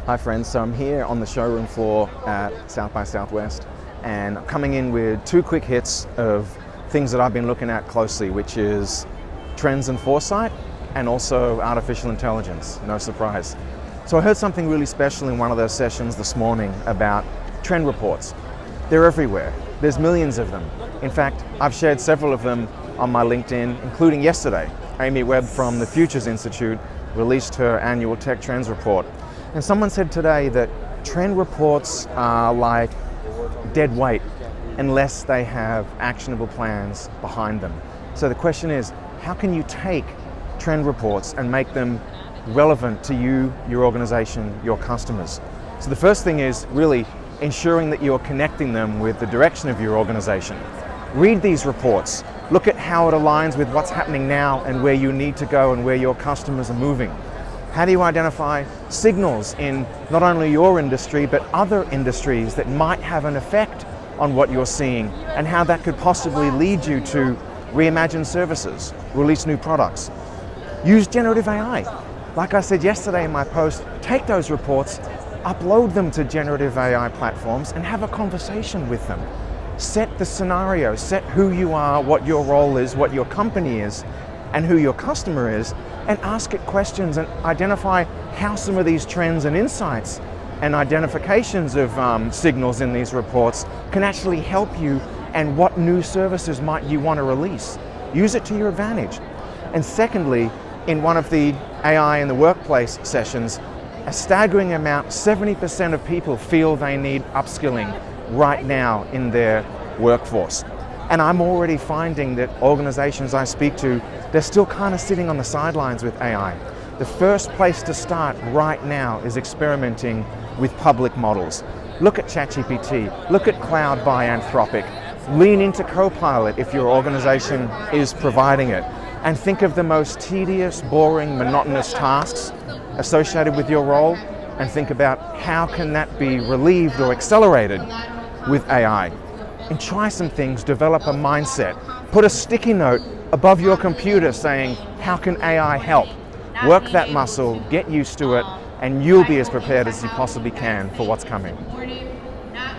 Hi friends, so I'm here on the showroom floor at South by Southwest and I'm coming in with two quick hits of things that I've been looking at closely, which is trends and foresight and also artificial intelligence, no surprise. So I heard something really special in one of those sessions this morning about trend reports. They're everywhere, there's millions of them. In fact, I've shared several of them on my LinkedIn, including yesterday. Amy Webb from the Futures Institute released her annual Tech Trends report. And someone said today that trend reports are like dead weight unless they have actionable plans behind them. So the question is, how can you take trend reports and make them relevant to you, your organization, your customers? So the first thing is really ensuring that you're connecting them with the direction of your organization. Read these reports, look at how it aligns with what's happening now and where you need to go and where your customers are moving. How do you identify signals in not only your industry but other industries that might have an effect on what you're seeing and how that could possibly lead you to reimagine services, release new products? Use generative AI. Like I said yesterday in my post, take those reports, upload them to generative AI platforms and have a conversation with them. Set the scenario, set who you are, what your role is, what your company is, and who your customer is, and ask it questions and identify how some of these trends and insights and identifications of signals in these reports can actually help you and what new services might you want to release. Use it to your advantage. And secondly, in one of the AI in the workplace sessions, a staggering amount, 70% of people feel they need upskilling right now in their workforce. And I'm already finding that organizations I speak to, they're still kind of sitting on the sidelines with AI. The first place to start right now is experimenting with public models. Look at ChatGPT, look at Cloud by Anthropic, lean into Copilot if your organization is providing it, and think of the most tedious, boring, monotonous tasks associated with your role, and think about how can that be relieved or accelerated with AI. And try some things, develop a mindset. Put a sticky note above your computer saying, how can AI help? Work that muscle, get used to it, and you'll be as prepared as you possibly can for what's coming.